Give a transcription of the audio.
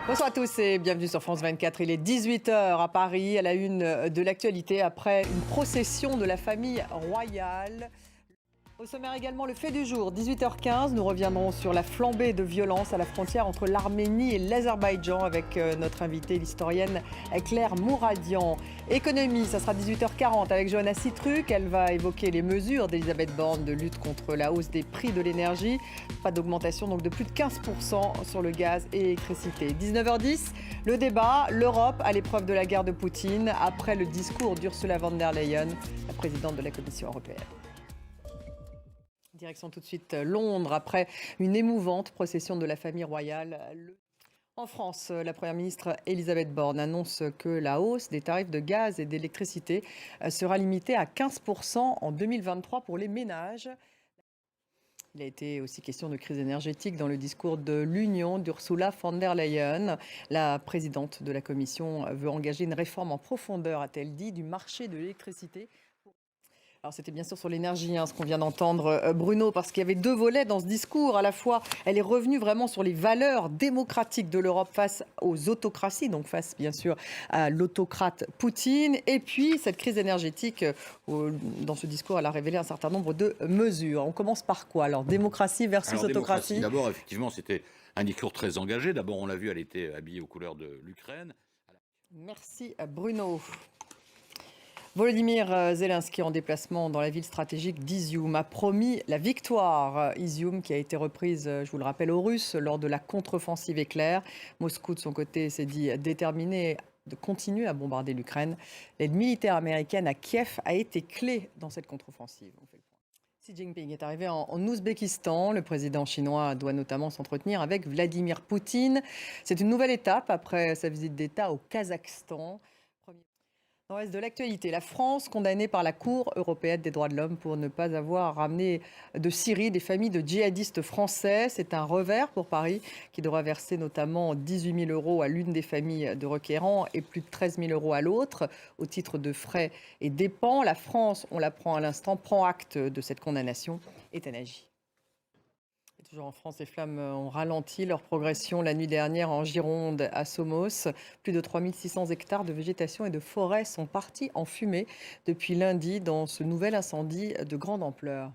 Bonsoir à tous et bienvenue sur France 24. Il est 18 h à Paris, à la une de l'actualité, après une procession de la famille royale. Au sommaire également, le fait du jour, 18 h 15. Nous reviendrons sur la flambée de violence à la frontière entre l'Arménie et l'Azerbaïdjan avec notre invitée, l'historienne Claire Mouradian. Économie, ça sera 18 h 40 avec Johanna Citruc. Elle va évoquer les mesures d'Elisabeth Borne de lutte contre la hausse des prix de l'énergie. Pas d'augmentation donc de plus de 15% sur le gaz et l'électricité. 19 h 10, le débat, l'Europe à l'épreuve de la guerre de Poutine après le discours d'Ursula von der Leyen, la présidente de la Commission européenne. Direction tout de suite Londres, après une émouvante procession de la famille royale. En France, la Première ministre Elisabeth Borne annonce que la hausse des tarifs de gaz et d'électricité sera limitée à 15% en 2023 pour les ménages. Il a été aussi question de crise énergétique dans le discours de l'Union d'Ursula von der Leyen. La présidente de la Commission veut engager une réforme en profondeur, a-t-elle dit, du marché de l'électricité. Alors c'était bien sûr sur l'énergie, ce qu'on vient d'entendre, Bruno, parce qu'il y avait deux volets dans ce discours. À la fois, elle est revenue vraiment sur les valeurs démocratiques de l'Europe face aux autocraties, donc face bien sûr à l'autocrate Poutine. Et puis cette crise énergétique, dans ce discours, elle a révélé un certain nombre de mesures. On commence par quoi alors? Démocratie versus autocratie. D'abord, effectivement, c'était un discours très engagé. D'abord, on l'a vu, elle était habillée aux couleurs de l'Ukraine. Merci Bruno. Volodymyr Zelensky, en déplacement dans la ville stratégique d'Izium, a promis la victoire. Izium qui a été reprise, je vous le rappelle, aux Russes lors de la contre-offensive éclair. Moscou, de son côté, s'est dit déterminé de continuer à bombarder l'Ukraine. L'aide militaire américaine à Kiev a été clé dans cette contre-offensive. On fait le point. Xi Jinping est arrivé en Ouzbékistan. Le président chinois doit notamment s'entretenir avec Vladimir Poutine. C'est une nouvelle étape après sa visite d'État au Kazakhstan. Dans le reste de l'actualité, la France condamnée par la Cour européenne des droits de l'homme pour ne pas avoir ramené de Syrie des familles de djihadistes français. C'est un revers pour Paris qui devra verser notamment 18 000 € à l'une des familles de requérants et plus de 13 000 € à l'autre au titre de frais et dépenses. La France, on l'apprend à l'instant, prend acte de cette condamnation et elle agit. Toujours en France, les flammes ont ralenti leur progression la nuit dernière en Gironde, à Somos. Plus de 3 600 hectares de végétation et de forêt sont partis en fumée depuis lundi dans ce nouvel incendie de grande ampleur.